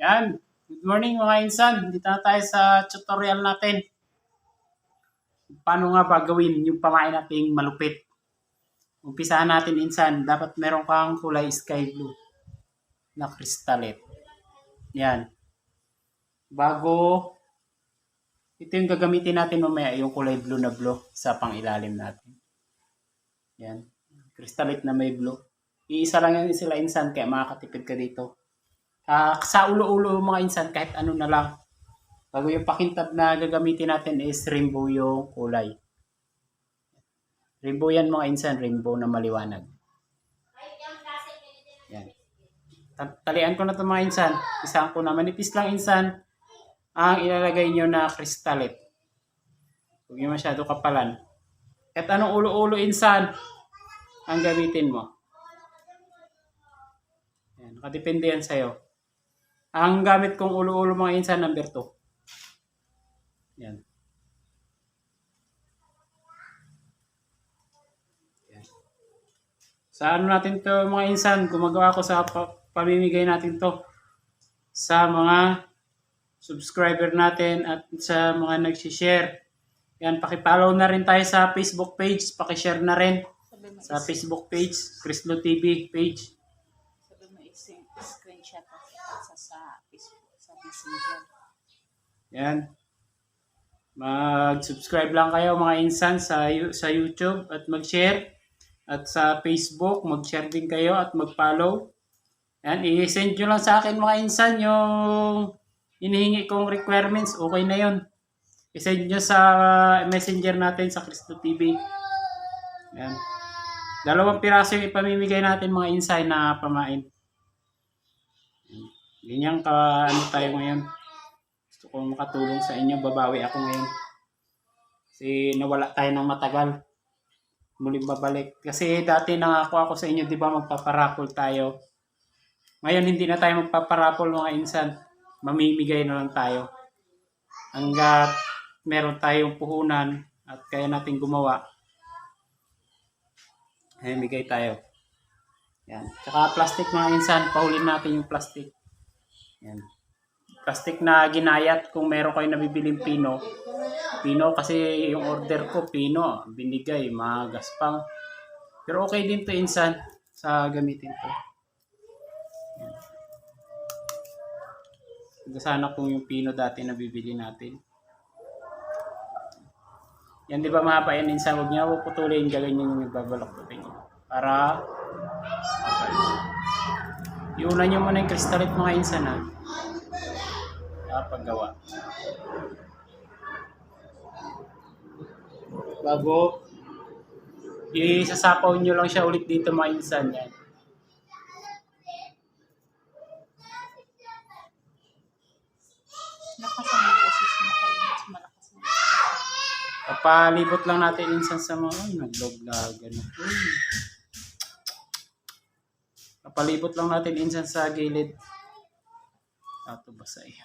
Yan. Good morning mga insan. Dito na tayo sa tutorial natin. Paano nga ba gawin yung pamain nating malupit? Umpisahan natin insan. Dapat meron kang kulay sky blue na crystalite. Yan. Bago, ito yung gagamitin natin mamaya, yung kulay blue na blue sa pangilalim natin. Yan. Crystalite na may blue. Iisa lang yan sila insan kaya makakatipid ka dito. Sa ulo-ulo mga insan, kahit ano na lang. Bago yung pakintab na gagamitin natin is rainbow yung kulay. Rainbow yan mga insan, rainbow na maliwanag. Yan. Talian ko na ito mga insan. Isang ko na manipis lang insan ang ilalagay nyo na crystalite. Huwag nyo masyado kapalan. Kahit anong ulo-ulo insan ang gamitin mo. Yan. Nakadepende yan sa'yo. Ang gamit kong ulo-ulo mga insan, number 2. Yan. Yan. Sa ano natin to mga insan, gumagawa ko sa pamimigay natin to sa mga subscriber natin at sa mga nagsishare. Yan, pakipollow na rin tayo sa Facebook page, pakishare na rin sa Facebook page, Crislo TV page. Screenshot sa Facebook, sa Messenger. Yan. Mag-subscribe lang kayo mga insan sa YouTube at mag-share. At sa Facebook, mag-share din kayo at mag-follow. Yan, i-send nyo lang sa akin mga insan yung hinihingi kong requirements. Okay na yun. I-send nyo sa messenger natin sa Crislo TV. Yan. 2 piraso yung ipamimigay natin mga insan na pamain. Ganyan ka ano tayo ngayon. Gusto kong makatulong sa inyo. Babawi ako ngayon. Kasi nawala tayo ng matagal. Muling babalik. Kasi dati nangako ako sa inyo, di ba magpaparapol tayo. Ngayon hindi na tayo magpaparapol mga insan. Mamimigay na lang tayo. Hanggat meron tayong puhunan at kaya natin gumawa. Ay, migay tayo. Yan. Tsaka plastic mga insan. Pahulin natin yung plastic. Yan. Plastic na ginayat kung meron kayo nabibiling pino. Pino kasi yung order ko pino. Binigay, magaspang. Pero okay din to insan sa gamitin to. Yan. Sana kung yung pino dati nabibili natin. Yan di ba mahaba yan insan. Huwag niya puputulin. Gaganyan yung ibabalok ko niyo. Para iunan nyo muna yung crystalite mga insan ha. Paggawa. Bago isasapaw nyo lang siya ulit dito mga insan. Yan. Lakas ang boses mo kayo. Mas malakas ang boses. Papalibot lang natin insan sa mga naglog-lagan. Papalibot lang natin insan sa gilid. Ito basay.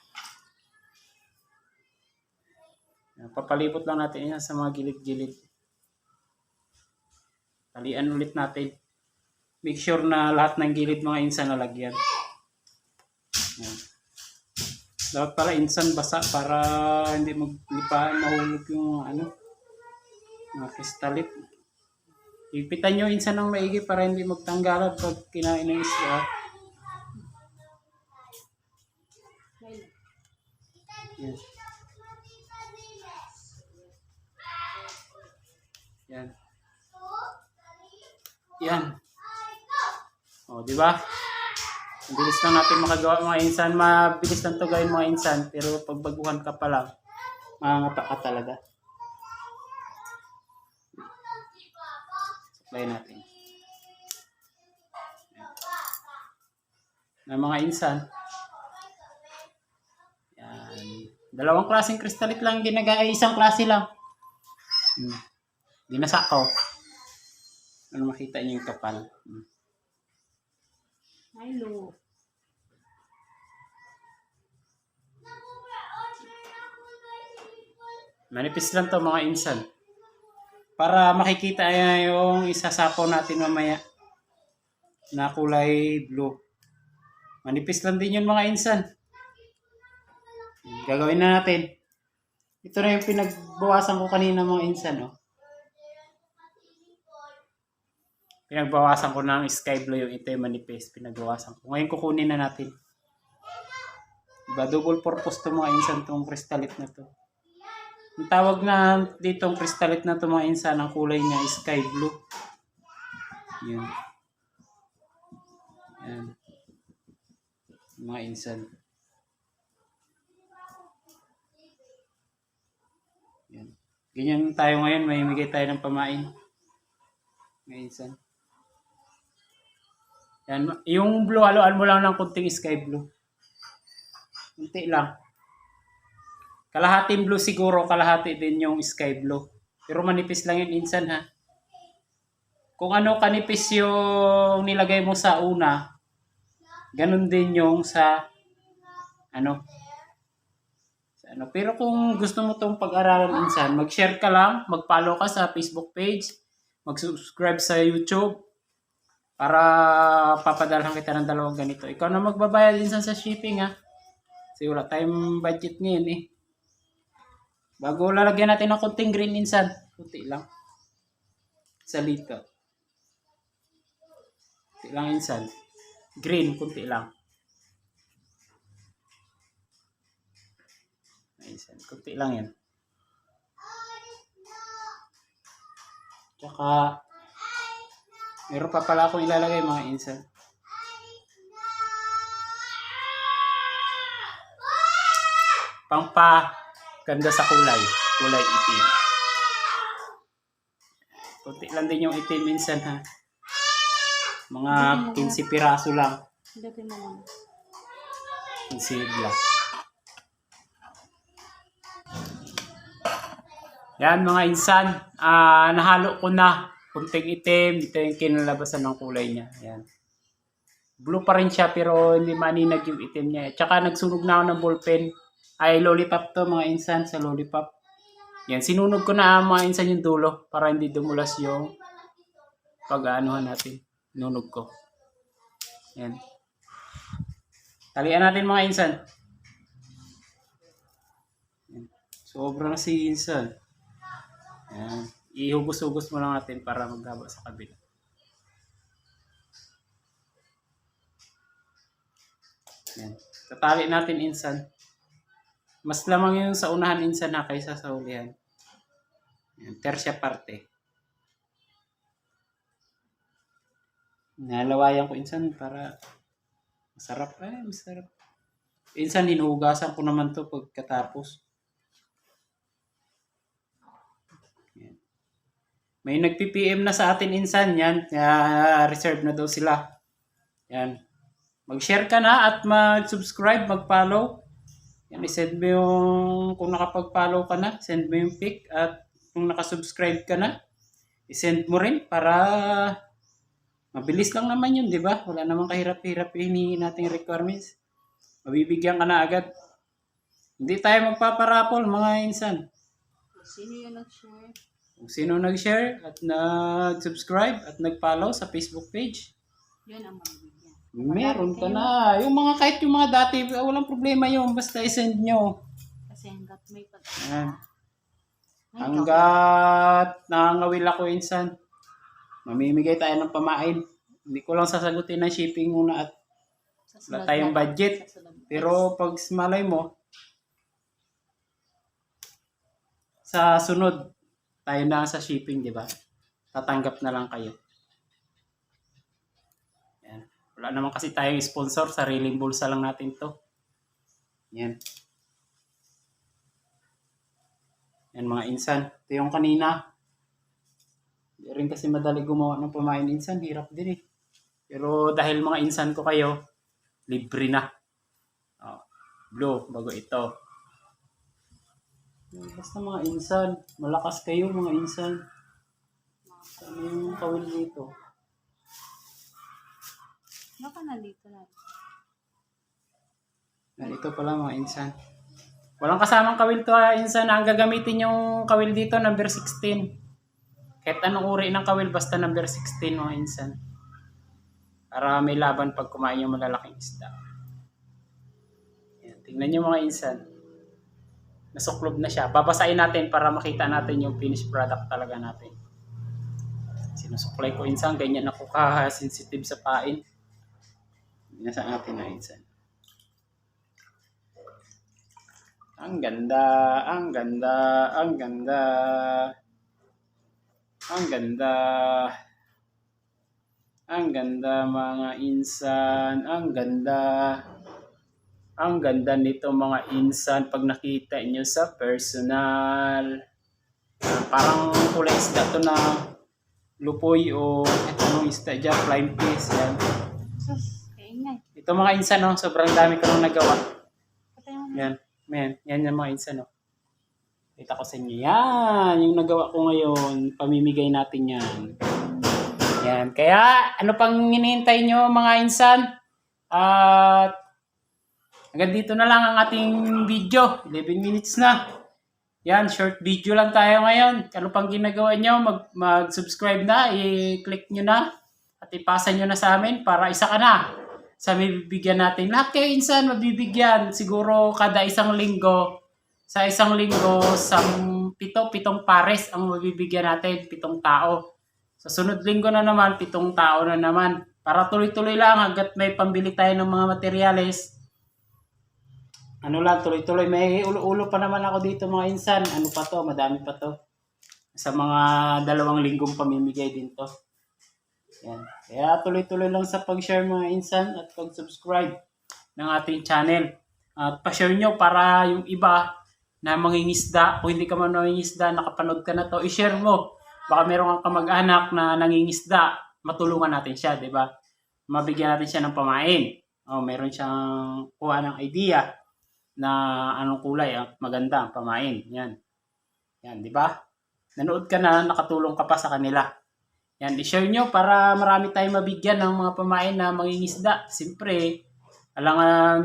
Papalibot lang natin yan sa mga gilid-gilid. Talian ulit natin. Make sure na lahat ng gilid mga insan nalagyan. Yan. Dapat pala insan basa para hindi maglipahan mahulog yung mga crystalite. Ipitan nyo insan ng maigi para hindi magtanggalan pag kinain ng isda. Yan. Yan. Yan. O, di ba? Mabilis lang natin makagawa mga insan. Mabilis lang to gawin mga insan. Pero pag baguhan ka pa lang, mangangapa ka talaga. Supply natin. Yan. Na mga insan. Yan. 2 klaseng crystalite lang ginagaya. Isang klase lang. Dinasakaw. Ano makita niyo yung kapal? Hello. Manipis lang to mga insan. Para makikita yung isasapaw natin mamaya na kulay blue. Manipis lang din yun mga insan. Gagawin na natin. Ito na yung pinagbawasan ko kanina mga insan, oh. Pinagbawasan ko ng sky blue yung itim manipis. Pinagbawasan ko. Ngayon kukunin na natin. Diba, double purpose to mga insan tong crystalite na to. Ang tawag na ditong crystalite na to mga insan, ang kulay niya is sky blue. Yan. Yan. Mga insan. Yan. Ganyan tayo ngayon, may himigay tayo ng pamain. Mga insan. Yan. Yung blue, haluan mo lang ng kunting sky blue. Kunti lang. Kalahating blue siguro, kalahati din yung sky blue. Pero manipis lang yun insan ha. Kung ano kanipis yung nilagay mo sa una, ganun din yung sa ano. Pero kung gusto mo tong pag-aralan insan, mag-share ka lang, mag-follow ka sa Facebook page, mag-subscribe sa YouTube para papadalhan kita ng dalawang ganito. Ikaw na magbabayad insan sa shipping ha. Kasi wala tayong budget ngayon eh. Bago lalagyan natin ng konting green insan. Kunti lang. Sa lito. Kunti lang insan. Green, kunti lang. Insan, kunti lang yan. Tsaka, meron pa pala akong ilalagay mga insan. Ganda sa kulay itim. Kunti lang din yung itim minsan ha. Mga 15 piraso lang. Dati mo muna. 15 lang. Yan mga insan, nahalo ko na. Kunting itim, dito yung kinalabasan ng kulay niya. Yan. Blue pa rin siya pero hindi maninag yung itim niya. Tsaka nagsunog na ako ng ballpen. Ay, lollipop to mga insan sa lollipop. Yan, sinunog ko na mga insan yung dulo para hindi dumulas yung pag-aanuhan natin. Nunog ko. Yan. Talian natin mga insan. Yan. Sobra na si insan. Yan. Ihugos-hugos mo lang natin para maghaba sa kabila. Yan. Tatali natin insan. Mas lamang yung sa unahan insan na kaysa sa hulihan. Yan, tertia parte. Nalawayan ko insan para masarap. Masarap. Insan, hinuhugasan ko naman to pagkatapos. Yan. May nag-PPM na sa atin insan yan. Reserve na daw sila. Yan. Mag-share ka na at mag-subscribe, mag-follow. Yan, i-send mo yung, kung nakapag-follow ka na, send mo yung pic. At kung nakasubscribe ka na, i-send mo rin para mabilis lang naman yun, di ba? Wala namang kahirap-hirap hinihingi nating requirements. Mabibigyan ka na agad. Hindi tayo magpaparapol, mga insan. Sino yung nag-share? Kung sino nag-share at nag-subscribe at nag-follow sa Facebook page, Yun ang mabibigyan. meron ka na. Yung mga kahit yung mga dati, walang problema yun. Basta i-send nyo. Kasi hanggat may pag... Yan. Hanggat nangangawil ako insan, mamimigay tayo ng pamain. Hindi ko lang sasagutin ng shipping muna at wala tayong budget. Pero pag malay mo, sa sunod, tayo na sa shipping, di ba? Tatanggap na lang kayo. Yan. Wala naman kasi tayong sponsor, sariling bulsa lang natin to. Yan. Yan mga insan. Ito yung kanina. Hindi rin kasi madali gumawa ng pamain insan. Hirap din eh. Pero dahil mga insan ko kayo, libre na. Oh, blue, bago ito. Basta mga insan. Malakas kayo mga insan. Ano yung kawil dito? Baka nandito na. Yan, ito pala mga insan. Walang kasamang kawil to insan. Ang gagamitin yung kawil dito, number 16. Kahit anong uri ng kawil, basta number 16 mga insan. Para may laban pag kumain yung malalaking isda. Yan, tingnan nyo mga insan. Nasuklob na siya. Babasahin natin para makita natin yung finished product talaga natin. Sinusuklay ko insan, ganyan ako ka-sensitive sa pain. Nasa atin na insan. Ang ganda, ang ganda, ang ganda. Ang ganda. Ang ganda mga insan, ang ganda. Ang ganda nito mga insan pag nakita nyo sa personal. Parang kulay isda to na lupoy o anong isda dyan, flying fish. Yan. Sus, kaingay. Ito mga insan, no, sobrang dami ko nang nagawa. Patay mo na. Yan, yan yung mga insan. No. Kita ko sa inyo. Yan, yung nagawa ko ngayon. Pamimigay natin yan. Yan. Kaya, ano pang hinihintay nyo mga insan? At hanggang dito na lang ang ating video. 11 minutes na. Yan, short video lang tayo ngayon. Ano pang ginagawa nyo? Mag-subscribe na. I-click nyo na. At ipasa nyo na sa amin para isa ka na sa mabibigyan natin. Lahat kayo insan mabibigyan. Siguro kada isang linggo. Sa isang linggo, pitong pares ang mabibigyan natin. 7 tao. Sa sunod linggo na naman, 7 tao na naman. Para tuloy-tuloy lang hanggat may pambili tayo ng mga materyales. Ano lang, tuloy-tuloy. May ulo-ulo pa naman ako dito mga insan. Ano pa to? Madami pa to. Sa mga 2 linggong pamimigay din to. Yan. Kaya tuloy-tuloy lang sa pag-share mga insan at pag-subscribe ng ating channel. At pa-share nyo para yung iba na mangingisda, kung hindi ka man mangingisda, nakapanood ka na to, i-share mo. Baka meron kang kamag-anak na nangingisda, matulungan natin siya, di ba? Mabigyan natin siya ng pamain. O, meron siyang kuha ng idea na anong kulay, maganda ang pamain. Yan. Yan, di ba? Nanood ka na, nakatulong ka pa sa kanila. Yan, i-share nyo para marami tayong mabigyan ng mga pamain na mangingisda. Siyempre, alangan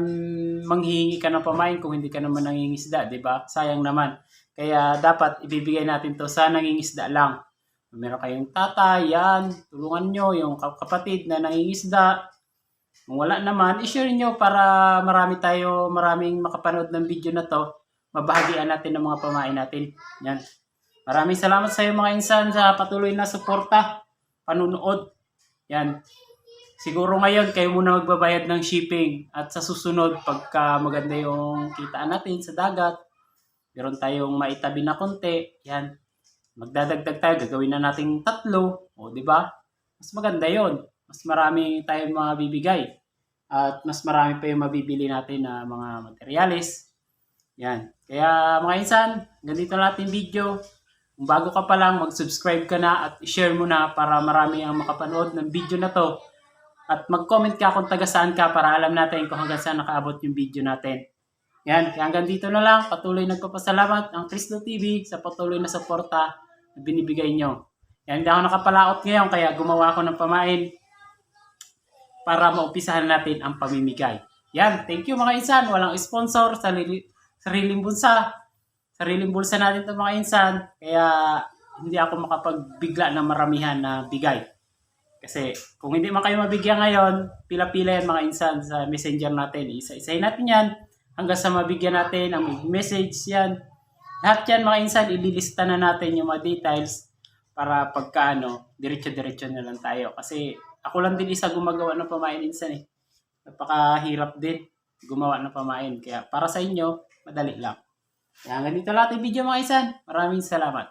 manghihingi ka ng pamain kung hindi ka naman nangingisda, di ba? Sayang naman. Kaya dapat ibibigay natin to sa nangingisda lang. Meron kayong tatay, yan, tulungan nyo yung kapatid na nangingisda. Kung wala naman, i-share nyo para maraming makapanood ng video na to. Mabahagian natin ng mga pamain natin. Yan. Maraming salamat sa iyo mga insan sa patuloy na suporta, panunood. Yan. Siguro ngayon kayo muna magbabayad ng shipping at sa susunod pagka maganda yung kitaan natin sa dagat, meron tayong maitabi na konti. Yan. Magdadagdag tayo, gagawin na nating 3, o di ba? Mas maganda 'yon. Mas marami tayong mga bibigay at mas marami pa yung mabibili natin na mga materyales. Yan. Kaya mga insan, ganito na natin video. Kung bago ka pa lang, mag-subscribe ka na at i-share mo na para marami ang makapanood ng video na to. At mag-comment ka kung taga saan ka para alam natin kung hanggang saan nakaabot yung video natin. Yan, kaya hanggang dito na lang. Patuloy nagpapasalamat ang Cristo TV sa patuloy na suporta na binibigay nyo. Yan, hindi ako nakapalaot ngayon kaya gumawa ako ng pamain para maumpisahan natin ang pamimigay. Yan, thank you mga insan. Walang sponsor, sariling bulsa. Sariling bulsa natin ito mga insan. Kaya hindi ako makapagbigla ng maramihan na bigay. Kasi kung hindi man kayo mabigyan ngayon, pila-pila yan mga insan sa messenger natin. Isa-isahin natin yan hanggang sa mabigyan natin ang message yan. Lahat yan mga insan, ililista na natin yung mga details para pagkaano, diretso-diretso na lang tayo. Kasi ako lang din isa gumagawa ng pamain insan eh. Napakahirap din gumawa ng pamain. Kaya para sa inyo, madali lang. Kaya ganito lahat yung video mga insan. Maraming salamat.